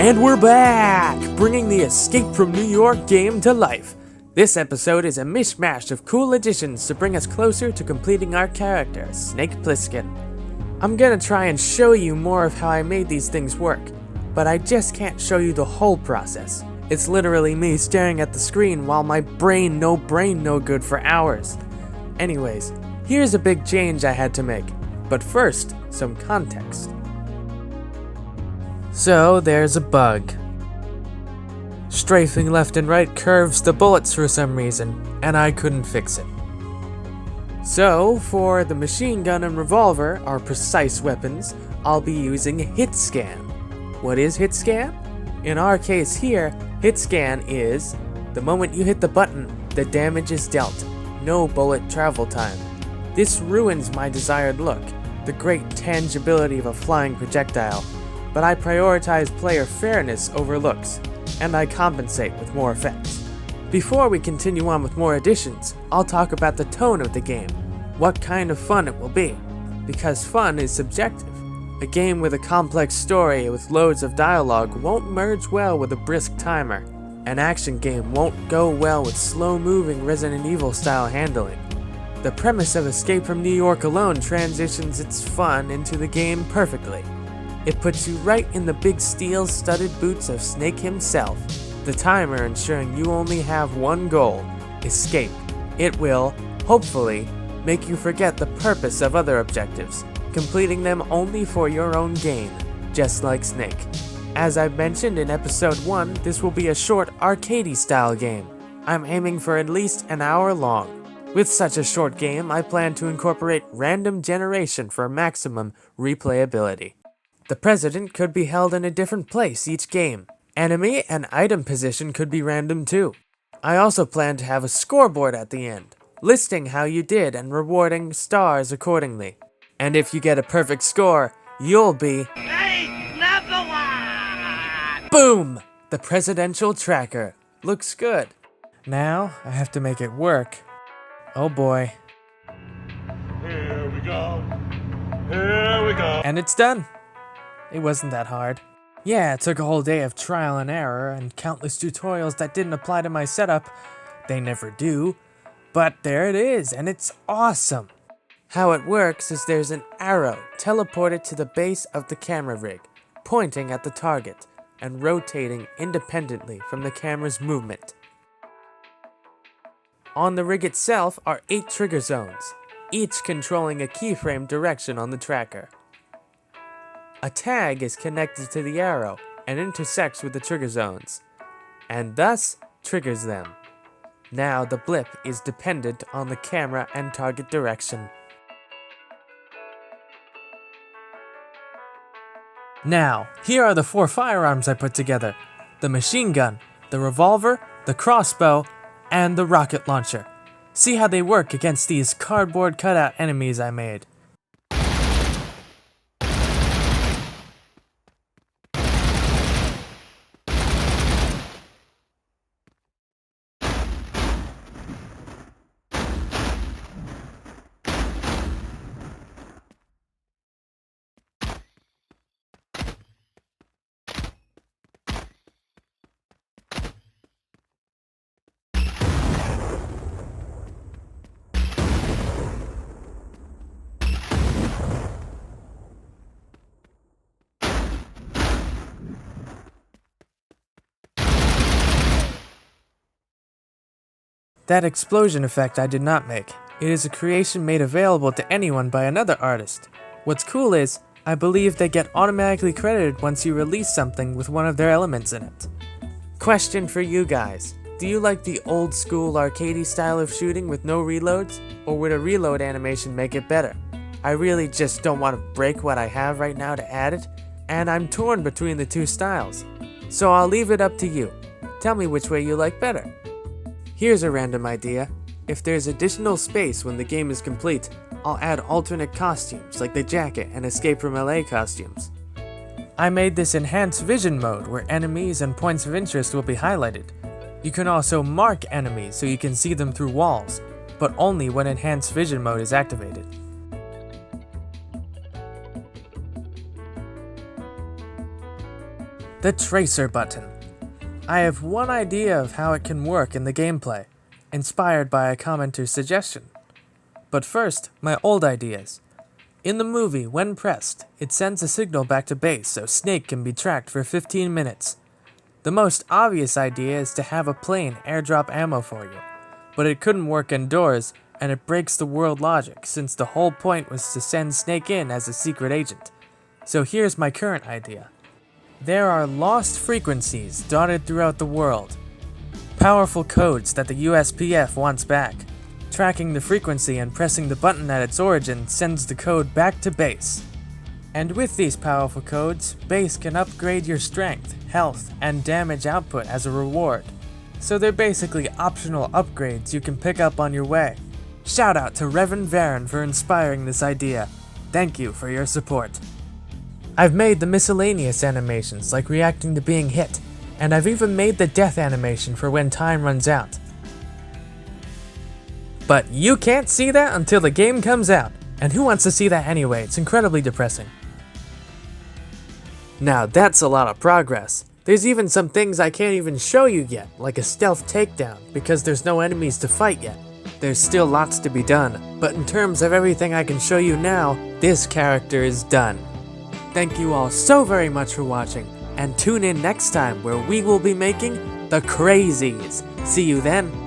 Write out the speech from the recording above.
And we're back, bringing the Escape from New York game to life. This episode is a mishmash of cool additions to bring us closer to completing our character, Snake Plissken. I'm gonna try and show you more of how I made these things work, but I just can't show you the whole process. It's literally me staring at the screen while my brain no good for hours. Anyways, here's a big change I had to make, but first, some context. So there's a bug. Strafing left and right curves the bullets for some reason, and I couldn't fix it. So, for the machine gun and revolver, our precise weapons, I'll be using hit scan. What is hit scan? In our case here, hit scan is, the moment you hit the button, the damage is dealt. No bullet travel time. This ruins my desired look, the great tangibility of a flying projectile, but I prioritize player fairness over looks, and I compensate with more effects. Before we continue on with more additions, I'll talk about the tone of the game, what kind of fun it will be, because fun is subjective. A game with a complex story with loads of dialogue won't merge well with a brisk timer. An action game won't go well with slow-moving Resident Evil style handling. The premise of Escape from New York alone transitions its fun into the game perfectly. It puts you right in the big steel-studded boots of Snake himself, the timer ensuring you only have one goal, escape. It will, hopefully, make you forget the purpose of other objectives, completing them only for your own gain, just like Snake. As I mentioned in episode 1, this will be a short arcadey-style game. I'm aiming for at least an hour long. With such a short game, I plan to incorporate random generation for maximum replayability. The president could be held in a different place each game. Enemy and item position could be random too. I also plan to have a scoreboard at the end, listing how you did and rewarding stars accordingly. And if you get a perfect score, you'll be... number one! Boom! The presidential tracker. Looks good. Now, I have to make it work. Oh boy. Here we go. Here we go. And it's done. It wasn't that hard. Yeah, it took a whole day of trial and error and countless tutorials that didn't apply to my setup. They never do. But there it is, and it's awesome. How it works is there's an arrow teleported to the base of the camera rig, pointing at the target, and rotating independently from the camera's movement. On the rig itself are 8 trigger zones, each controlling a keyframe direction on the tracker. A tag is connected to the arrow and intersects with the trigger zones, and thus triggers them. Now the blip is dependent on the camera and target direction. Now, here are the 4 firearms I put together: the machine gun, the revolver, the crossbow, and the rocket launcher. See how they work against these cardboard cutout enemies I made. That explosion effect I did not make. It is a creation made available to anyone by another artist. What's cool is, I believe they get automatically credited once you release something with one of their elements in it. Question for you guys. Do you like the old school arcadey style of shooting with no reloads? Or would a reload animation make it better? I really just don't want to break what I have right now to add it, and I'm torn between the two styles. So I'll leave it up to you. Tell me which way you like better. Here's a random idea. If there's additional space when the game is complete, I'll add alternate costumes like the jacket and Escape from LA costumes. I made this enhanced vision mode where enemies and points of interest will be highlighted. You can also mark enemies so you can see them through walls, but only when enhanced vision mode is activated. the tracer button. I have one idea of how it can work in the gameplay, inspired by a commenter's suggestion. But first, my old ideas. In the movie, when pressed, it sends a signal back to base so Snake can be tracked for 15 minutes. The most obvious idea is to have a plane airdrop ammo for you, but it couldn't work indoors, and it breaks the world logic since the whole point was to send Snake in as a secret agent. So here's my current idea. There are lost frequencies dotted throughout the world, powerful codes that the USPF wants back. Tracking the frequency and pressing the button at its origin sends the code back to base. And with these powerful codes, base can upgrade your strength, health, and damage output as a reward. So they're basically optional upgrades you can pick up on your way. Shout out to Reverend Varen for inspiring this idea. Thank you for your support. I've made the miscellaneous animations like reacting to being hit, and I've even made the death animation for when time runs out. But you can't see that until the game comes out, and who wants to see that anyway? It's incredibly depressing. Now that's a lot of progress. There's even some things I can't even show you yet, like a stealth takedown, because there's no enemies to fight yet. There's still lots to be done, but in terms of everything I can show you now, this character is done. Thank you all so very much for watching, and tune in next time where we will be making the Crazies. See you then.